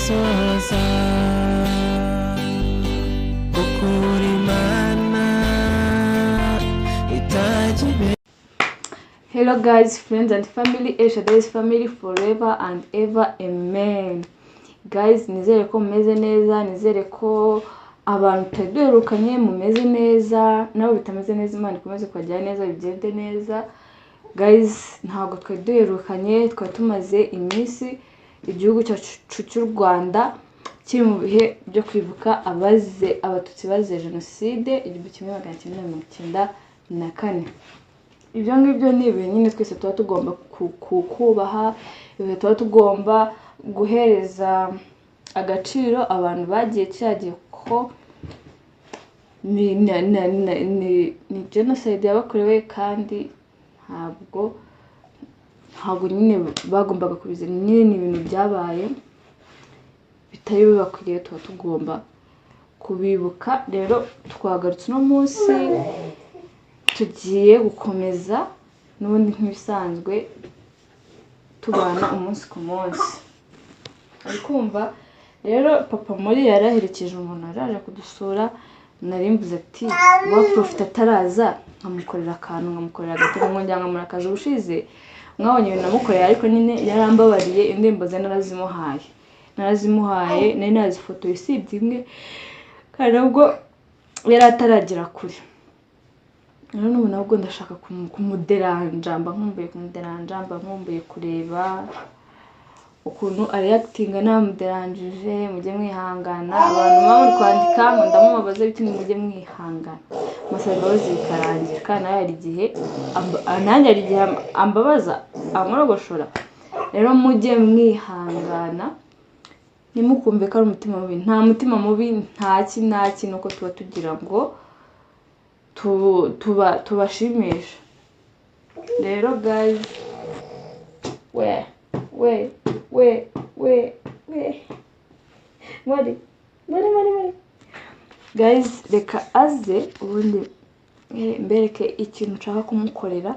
gusoza ukuri mana itagibe. Hello guys, friends and family, Ashatse family forever and ever, amen. Guys, nizere ko mumeze neza, nizere ko abantu tadurukanye mumeze neza, nabo bitameze neza Imana ikomeze kwajya neza, bigende neza. Guys, ntago twadurukanye, twatumaze iminsi igihugu cyacu cy'u Rwanda kiri mu bihe byo kwibuka abatutsi bazize jenoside 1994. Ibyo ngibyo ni ibintu nyine twese tuba tugomba kubaha, ibyo tuba tugomba guhereza agaciro abantu bagiye cyagiye ko ni genocide yabakorewe, kandi ntabwo nyine bagombaga kubizana. Nyine ni ibintu byabaye bitari bibakwiriye, tuba tugomba kubibuka. Rero twagarutse no munsi tugiye gukomeza n'ubundi nk'ibisanzwe tubana umunsi ku munsi. Ari kumva rero papa Muri yaraherekeje umuntu araje kudusura, narimbuze ati wa profit ataraza nkamukorera akantu, nkamukorera Gatete nkongera nkamurakaza ubushize mwabonye ibintu namukorera, ariko nyine yarambabariye indirimbo ze narazimuhaye nari nazifotoye usibye imwe, kandi ubwo yari ataragira kure. Rero n'ubu nabwo ndashaka kumuderanja, mba nkumbuye kureba ukuntu reactinga namuderanjije. Mujye mwihangana abantu baba kwandika ngo ndamubabaza biti, mujye mwihangana masaba zikarangira, kandi hari igihe nanjye ari igihe ambabaza amorogoshora. Rero mujye mwihangana, nimukumve ko ari umutima mubi. Nta mutima mubi, nta kintu uko tuba tugira ngo tubashimisha. Rero guys, Muri guys, reka aze ubundi mbereke ikintu nshaka kumukorera,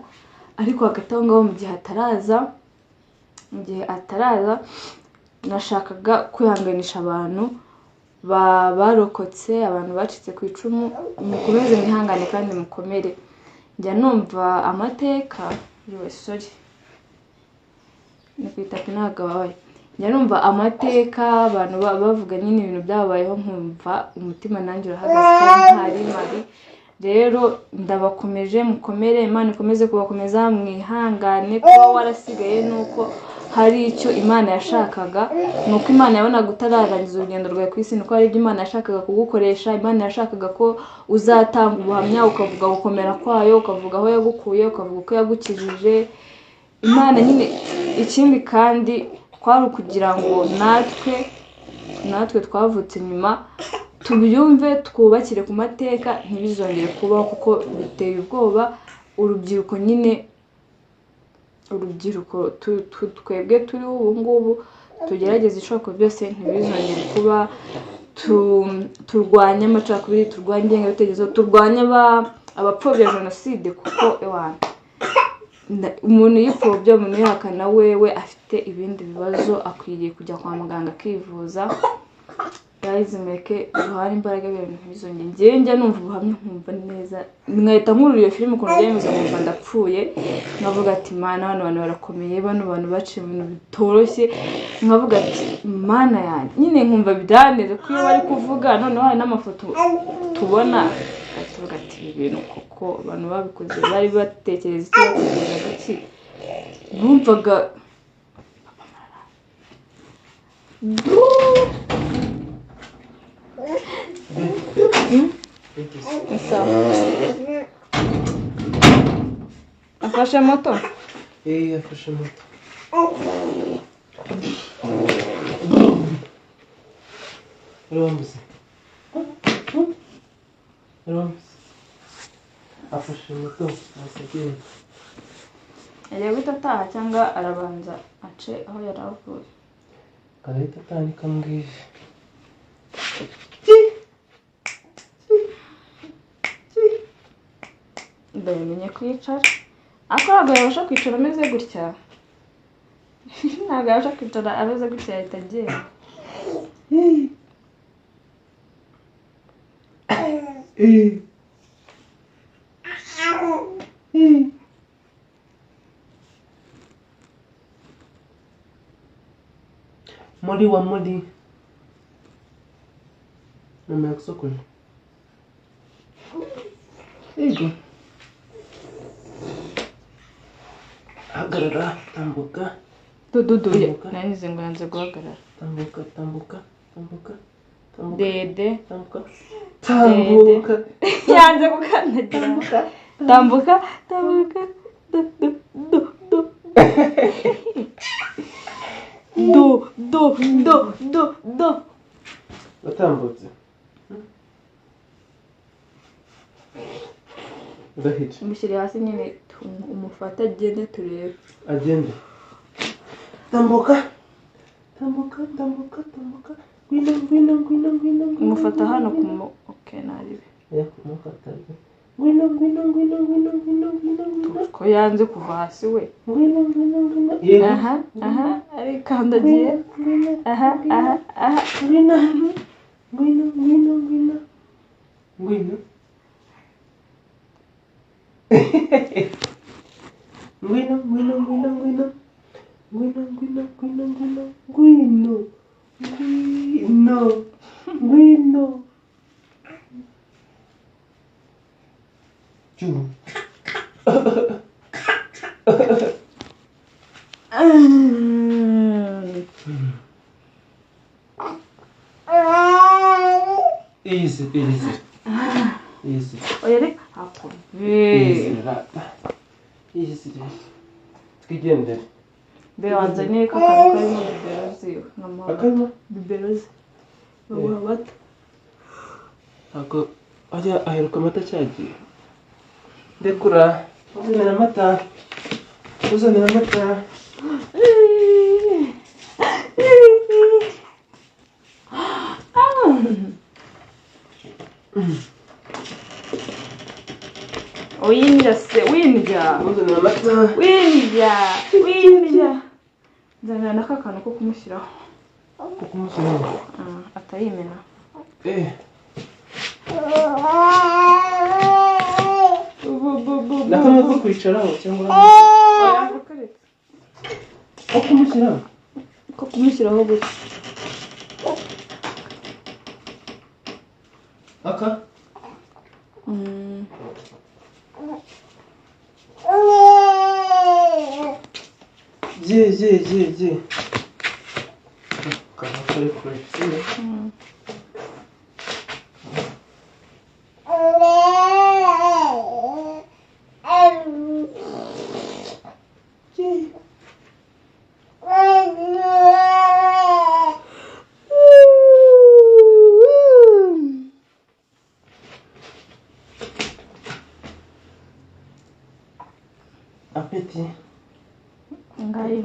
ariko hagati aho ngaho mu gihe ataraza nashakaga kwihanganisha abantu barokotse, abantu bacitse ku icumu. Mukomeze mwihangane kandi mukomere. Njya numva amateka ni kwitaka nagabaye. Njya numva amateka abantu bavuga nyine ibintu byabayeho, nkumva umutima nanjye urahagaze kandi ntari mari. Rero ndabakomeje, mukomere, Imana ikomeze kubakomeza, mwihangane. Kuba warasigaye nuko hari icyo Imana yashakaga, nuko Imana yabonaga utararangiza urugendo rwawe ku isi, nuko hari ibyo Imana yashakaga kugukoresha. Imana yashakaga ko uzatanga ubuhamya, ukavuga gukomera kwayo, ukavuga aho yagukuye, ukavuga uko yagukijije. Imana nyine ikindi kandi kwari ukugira ngo natwe twavutse nyuma tubyumve, twubakire ku mateka, ntibizongere kubaho, kuko biteye ubwoba. Urubyiruko nyine, twebwe turiho ubu ngubu, tugerageza ishoboka byose ntibizongere kuba. Turwanya amacakubiri, turwanya ingengabitekerezo, turwanya abapfobya jenoside, kuko umuntu yipfobya, umuntu yihakana, wewe afite ibindi bibazo, akwiriye kujya kwa muganga akivuza. Guys, mureke duhane imbaraga ibintu ntibizongere. Njye numva ubuhamya nkumva neza, nkahita nkurura iyo filime ukuntu byemeza, nkumva ndapfuye, nkavuga ati Mana, bano bantu barakomeye, bano bantu baciye mu bintu bitoroshye. Nkavuga ati Mana yanjye, nyine nkumva bidaneze ko iyo bari kuvuga noneho hari n'amafoto tubona, tuvuga ati ibi bintu koko abantu babikoze bari batekereza iki, batekereza iki. Bumvaga afashe moto. Afashe moto. Afashe moto asagenda. Agiye guhita ataha cyangwa arabanza ace aho yaravuye? Karahita atani kambwije. Ndamenye kwicara. Ntabwo yabasha kwicara ameze gutya. Ntabwo yabasha kwicara ameze gutya, ahita agenda. Muri wa Muri. Mama yakusokole. Ego. Hagarara, tambuka. Dudu, nanize ngo yanze guhagarara. Tambuka. Dede. Tambuka. Yanze gukandagira. Tambuka. Do. Watambutse. Udahita. Umushyire hasi nyine umufata agende turebe. Agende. Tambuka. Ngwino. Umufata hano kumo. Okay, naribe. Ya kumufata. Ngwino. Ko yanze kuva hasi we. Ngwino. Yego. Aha, ari kandagiye. Aha. Ngwino. Churu. Easy. Oya hapo. Easy. Twigendere. Be wanzaniye kakaro karimo bibero ziwe. Akarimo bibero ze. Baba bato. Ako ajya aheruka amata cyagiye. Ndekura. Uzanira amata. Winja. Uzanira amata. Winja. Nzanira n'akakantu ko kumushyiraho. Atayimena. Nakamwe ko kwicaraho cyangwa ko kumushyiraho gutya. Aka? Je. Kari kuri. Apeti. Ngai.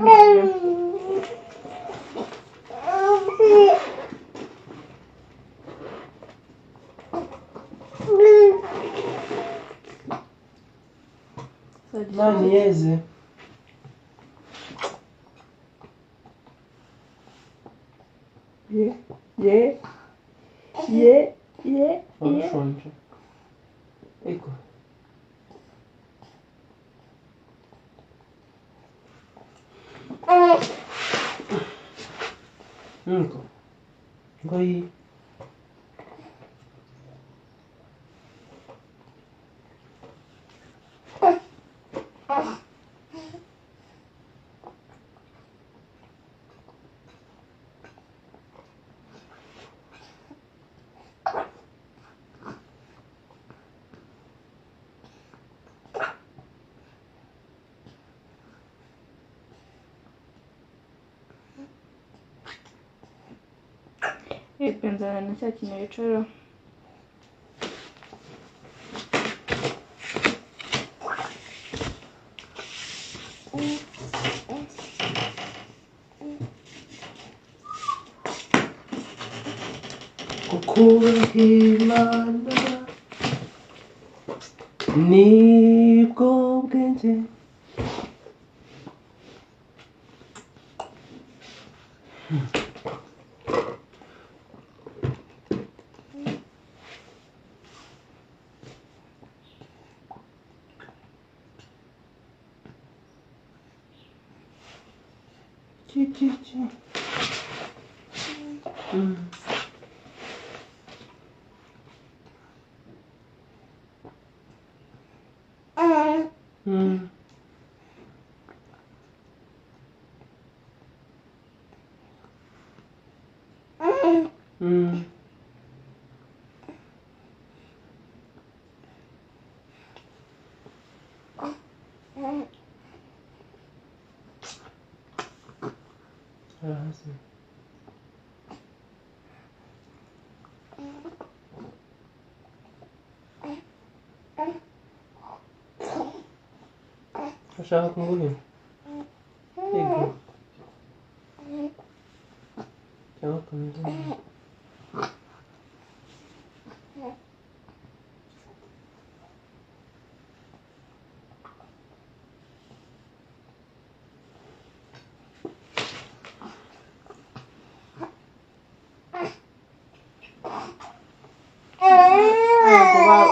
Nani yeze? Yeah. Washonje. Eko. Niko. Ngoi. Ipenzana na cya kintu yicara. Kukuhimana nibwo bwenge. Ushaka kumubona? Yego. Cyangwa kumubona?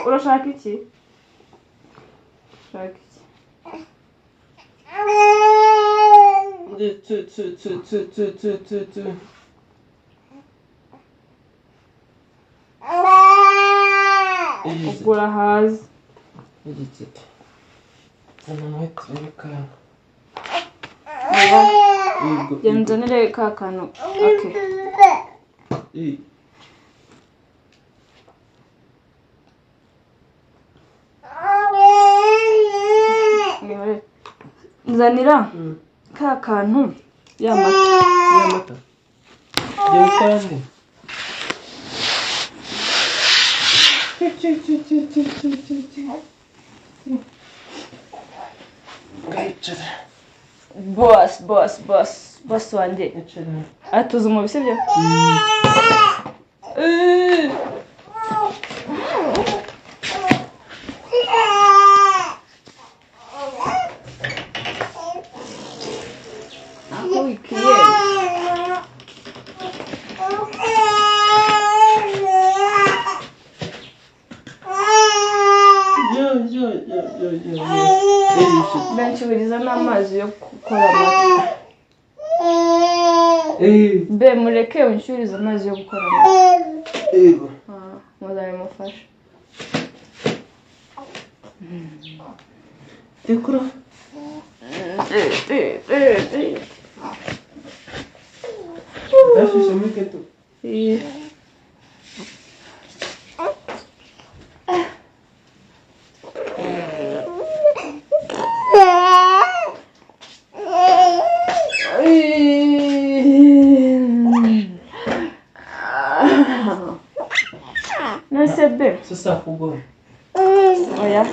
Urashaka iki? Urashaka iki? Ugura hazi. Gatete. Gatete. Genzanire ka kantu. Okay. Nzanira ka kantu Yamata. Yamata. Boss wanjye. Atuze mu bisebyo. Benshubiriza n'amazi yo gukora amata. Be mureke unshuriza amazi yo gukora amata. Yego. Muzane mufashe. Tekura. Dashisha miketo. Nasebe. Sasa kugo. Oya.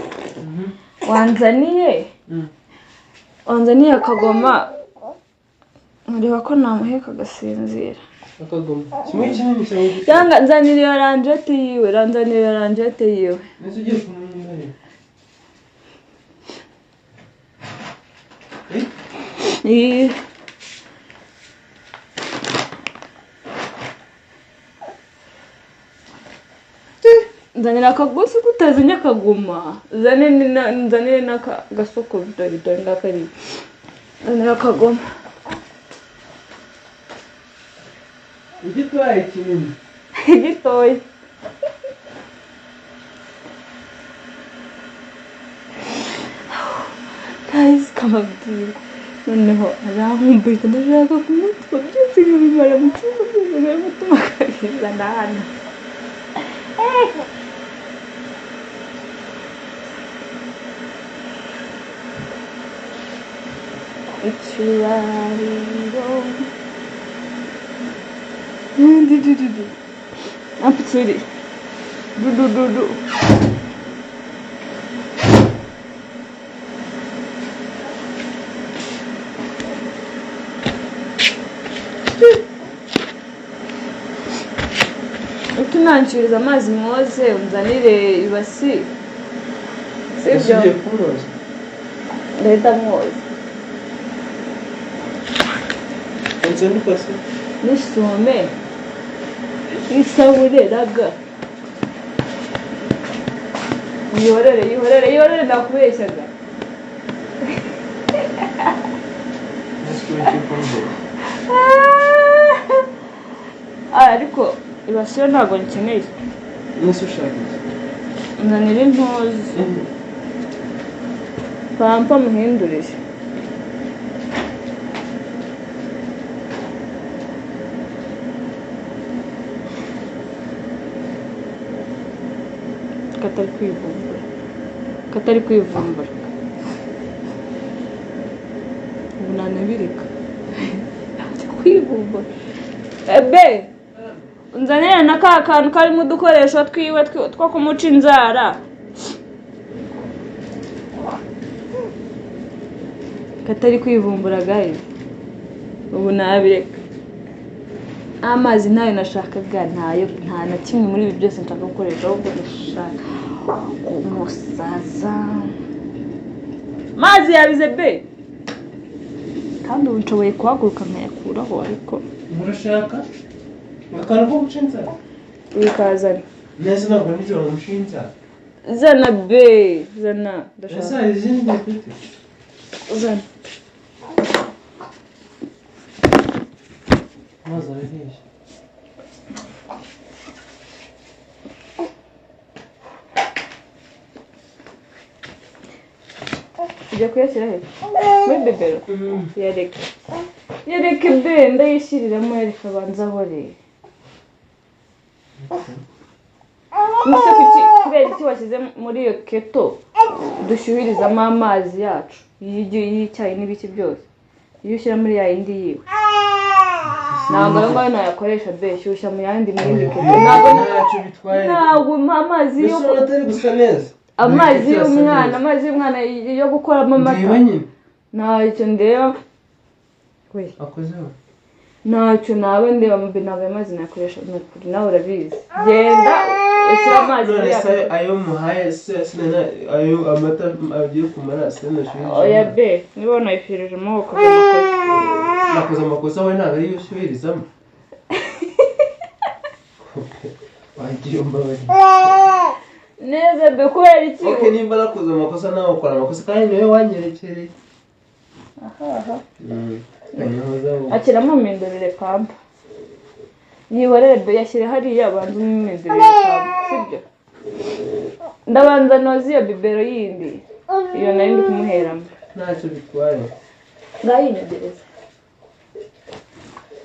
Wanzaniye akagoma. Ndeba ko namuheka gasinzira. Akagoma. Kimwe kinini cyane. Yanga nzanire oranjete yiwe, ranzanire oranjete yiwe. Nese ugiye kumenya. Nzanira akagosi kutazanya akaguma. Nzanire n'agasoko dore ngakari. Nzanira akagoma. Igitoya kinini. Igitoya. Guys, kamabwira. Noneho arankumbita ndashaka kumutwa byose bimara mu cyumba byose mutuma kariza ndahana. Icyubahiro. Apitsuri. Du. Utunanshiriza amazi mwoze unzanire ibasi. Sibyo. Leta mwoze. Unzanire ibasi. Nisome. Isabune daga. Yorere nakubeshyaga. Nasi ariko ibasiyo ntabwo nkeneye. Nese ushaka iki? Nzanira intozi. Pampa muhindurije. Katari kwivumbura. Ubu nanabireka. Kwivumbura. Ebe, unzanira na ka kantu karimo udukoresho twiwe two kumuca inzara. Katari kwivumbura guys. Ubu nabireka. Amazi nayo nashakaga nta na kimwe muri ibi byose nshaka gukoresha ahubwo ndashaka umusaza. Mazi yabize be. Kandi ubu nshoboye kuhaguruka nkayakuraho ariko murashaka akantu ko guca inzara wikazana. neza ntabwo nibyo bamuca inzara. Zana be, zana ndashaka. Ese hari izindi mfite? Zana. Amazi arahishe. Ujya kuyashyira he? Muri bebero? Yareke be, ndayishyiriramo yareka abanza ahore. Nise kubera iki washyize muri iyo keto dushyuhirizamo amazi yacu y'icyayi n'ibiki byose. Iyo ushyira muri ya yindi yiwe ntabwo ayo ngayo nayakoresha be, shyushya mu yandi muri keto. Ntacyo bitwaye. Ntabwo amazi yo atari gusa neza. Amazi y'umwana yo gukoramo amata. Ntacyo ndeba. We akozeho. Ntacyo nawe ndeba mu binago amazi nakoresha n'ukuri nawe urabizi. Genda ushyira amazi yawe. Ayo muhaye sinana ayo amata agiye kumara sinashije. Oya be, niba nayifirije amaboko nakoze amakosa we ntabwo ari yushyuhirizamo. Wagiye mbabari. Neza be kubera iki? Okay, nimba nakoze amakosa nawe ukora amakosa kandi niwe wanyerekereye. Aha. Akiramo mindorere pampa. Niborere be yashyire hariya abanza umwimendorere pampa, sibyo? Ndabanza nozi iyo bibero yindi. Iyo nari ndi kumuheramo. Ntacyo bitwaye. Ngayinyegereza.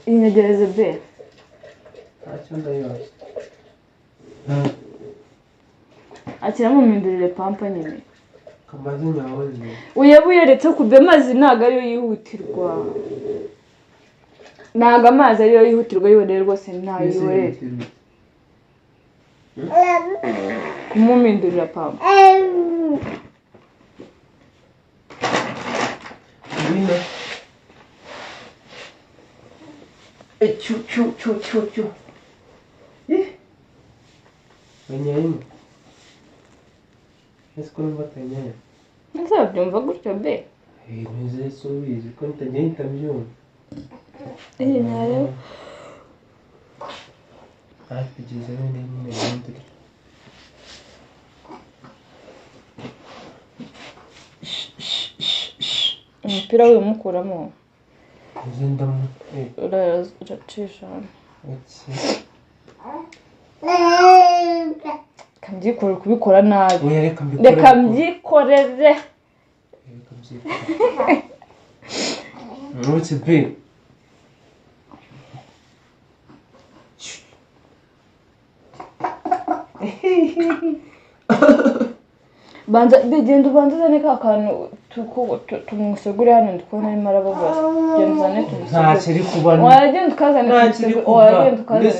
Inyegereze be. Ntacyo ndayose. Akiramo mindorere pampa nyine. Kamaze nyahoze. Uyabuyeretse kube amazi ntago ariyo yihutirwa. Ntago amazi ariyo yihutirwa yiboneye rwose ntayibore. Kumumindurira pampa. Nina. Chu. Banyayimu. Ese ko numva tanyaya. Nzabyumva gutyo be. Ntuze subizi ko ntajya ntabyumva. Nayo. Kugeza none nyine umupira wimukuramo. Uzendamu. Uracisha. Kambyikora kubikora nabi. Reka mbyikorere. What's it be? Banza begenda ubanza zane ka kantu tumusegure hano ndikubona arimo arababaza. Genda uzane tumusegure. Ntacyo ari kubona. Wagenda ukazane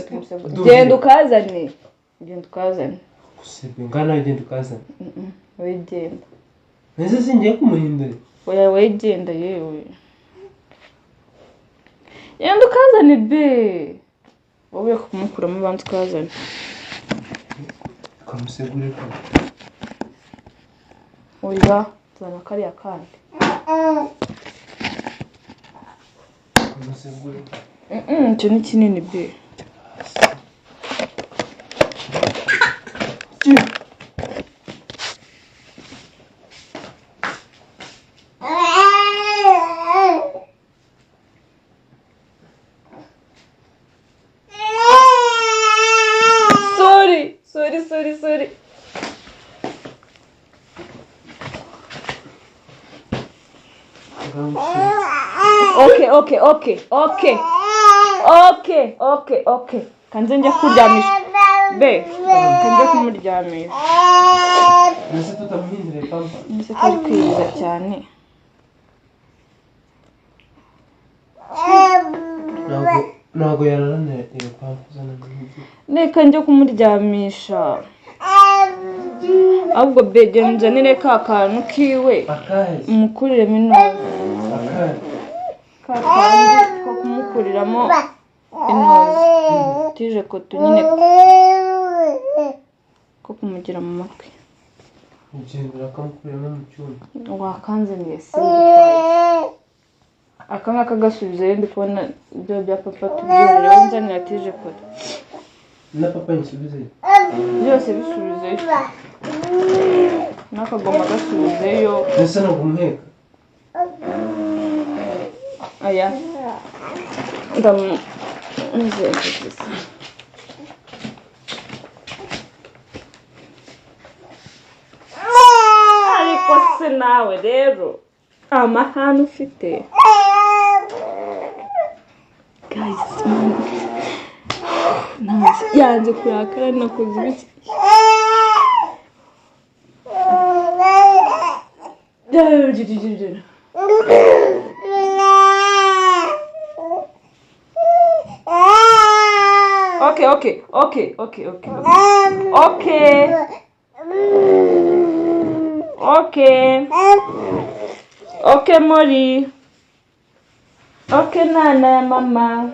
tumusegure. Genda ukazane. Genda ukazane. Gusebya ngana genda ukazane. Wegenda. Nese singiye kumuhindura. Oya wegenda yewe. Genda ukazane be. Wowe kumukuramo banza ukazane. Kamusegure ko. Oya, zana kariya kandi. Kamusegure. Cyo ni kinini be. Okay. Kanze njya kuryamisha. Be, kanze kumuryamisha. Nase tutamuhindire pampa. Nise kari kwiza cyane. Ntabwo yararane iyo pampa zana n'iki. Reka njye kumuryamisha. Ahubwo bege nzanire ka kantu kiwe. Umukuriremo intozi. Kakandi ko kumukuriramo intozi. Tije ko tunyine ko kumugira mu matwi. Ugendera kamukuriramo mu cyumba. Wakanze mwese. Aka ngaka gasubiza ndi kubona ibyo bya papa tubyorera nzanira tije ko. Na papa yisubize. Byose bisubize. Nakagoma gasubizeyo. Nese no kumheka. Aya. Ndam nzegeze. Ariko se nawe rero amahane ufite. Guys, yanze kurakara nakoze ibiki. Okay, Muri. Okay, nana ya mama.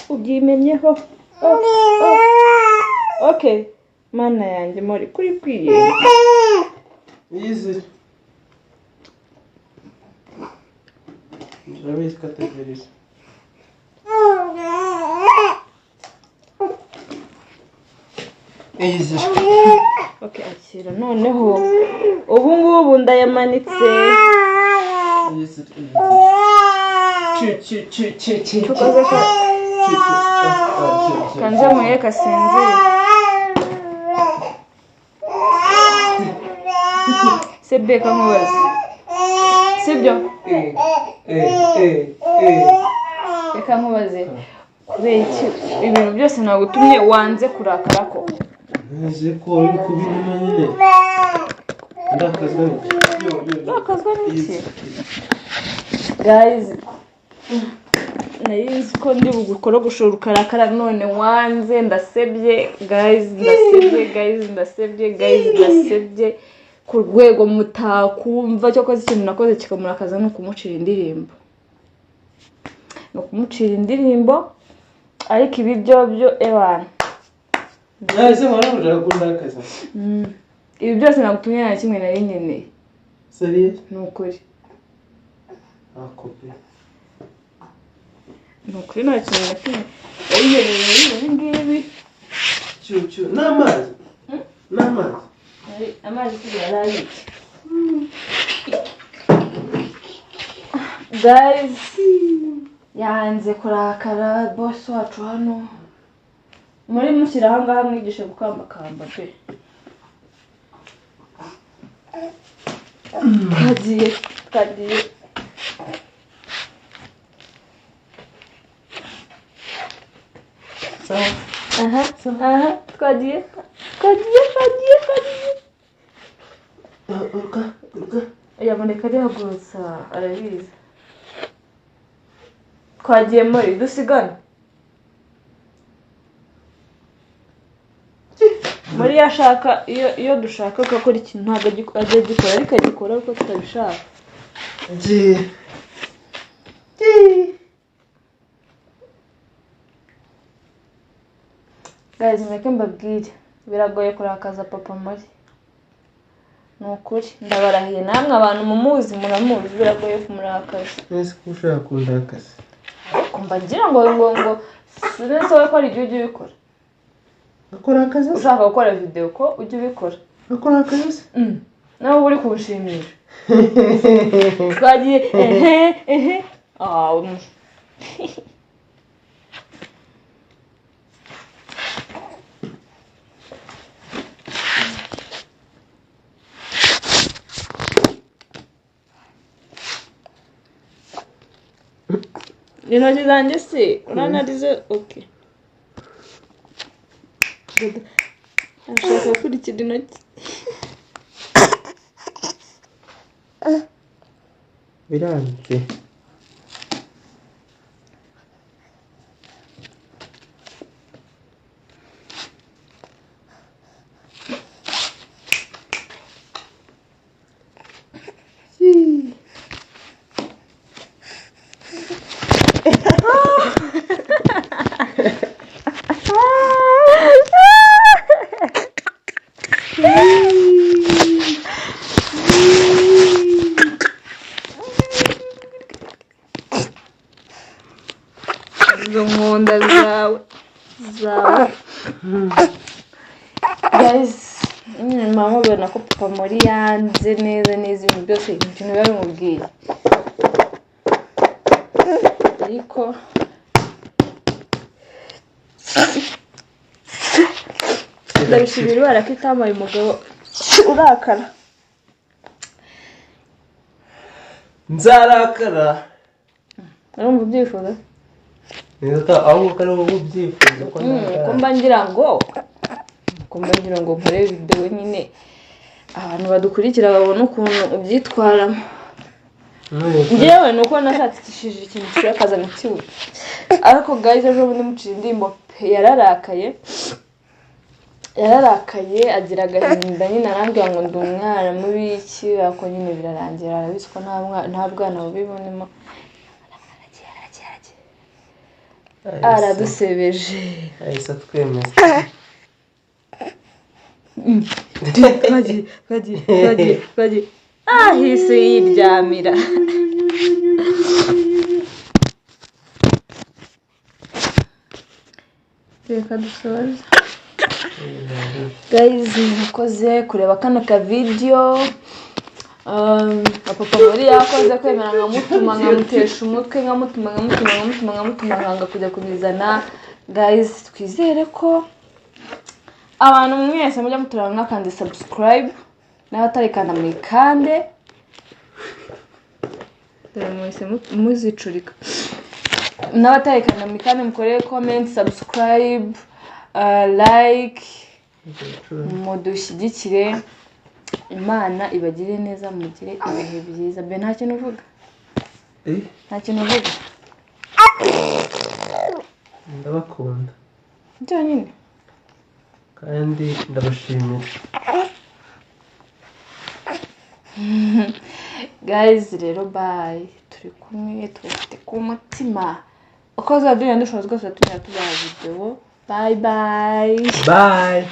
Ugimenyeho. Okay. Mana yanjye Muri kuri kwiye. Easy. Ravis kategories. Easy. Okay, akira noneho. Ubu ngubu ndayamanitse. Easy. Tukoze ko. Kanze muyeka sinzi. Sebeka nkubaze. Sibyo? Reka nkubaze. Kubera iki ibintu byose nagutumye wanze kurakara ko. Neze ko uri kubinuma nyine. Ndakazwa n'iki? Guys, nayizi ko ndi bugukora gushora ukarakara none wanze ndasebye. Guys, ndasebye ku rwego mutakumva cyo koze ikintu nakoze kikamurakaza no kumucira indirimbo. No kumucira indirimbo ariko ibi byo ebana. Nahise mwarabura kundakaza. Ibi byose nagutumye na kimwe nari nkeneye. Serious? Nukuri. Akope. Nukuri nta kintu na kimwe. Ibi ngibi. Cyo. N'amazi. Amazi kugira ari. Guys, yanze kurakara boss wacu hano. Muri mushyira hanga hamwigishe gukambakamba pe. Kagiye. Aha, twagiye. Uruka. Yaboneka ari hagurutsa arabizi. Twagiye Muri dusigana. Muri yashaka iyo dushaka ko akora ikintu ntabwo ajya gikora ariko agikora uko tutabishaka. Guys, mureke mbabwire biragoye kurakaza papa Muri. Ni ukuri ndabarahiye namwe abantu mumuzi muramuzi biragoye kumurakaza. Nese ko ushaka kundakaza. Kumva ngira ngo sinese wowe ko ari igihe ujya ubikora. Akorakaza? Ushaka gukora video ko ujya ubikora. Akorakaza? Nawe uri kubushimisha. Twagiye intoki zanjye se uranarize okay. Ashaka kurikira intoki. Biranze. Nkunda zawe. Guys, mama ubona ko papa Muri yanze neza ibintu byose ikintu biba bimubwiye. Ariko ndabishimira barakitamaye umugabo urakara. Nzarakara. Urumva ubyifuza? Neza aho ukari ubyifuza ko kumba ngira ngo mpore video nyine abantu badukurikira babona ukuntu ubyitwaramo. Njyewe nuko nashatse ikintu cyakaza mu kibuga. Ariko guys ejo bundi mucira indimbo yararakaye agira agahinda nyine arambwira ngo ndi umwana mubi iki ako nyine birarangira arabise ko nta bwana bubibonemo. Aradusebeje. Ahise twemeza. Kaji. Ahise yiryamira. Reka dusoze. Guys, nakoze kureba kano ka video. Papa Muri yakoze kwemera nkamutuma nkamutesha umutwe nkamutuma nkanga kujya kubizana. Guys, twizere ko abantu mwese mujya muturana mwakande subscribe n'abatarikanda mwikande. Mwese muzicurika. N'abatarikanda mwikande mukore comment, subscribe, like, mudushyigikire. Imana ibagire neza mugire ibihe byiza. Be nta kintu uvuga? Nta kintu uvuga? Ndabakunda. Byo nyine. Kandi ndabashimira. Guys rero bye. Turi kumwe tufite ku mutima. Uko zadurira ndushoboza rwose tunya tubaha video. Bye. Bye.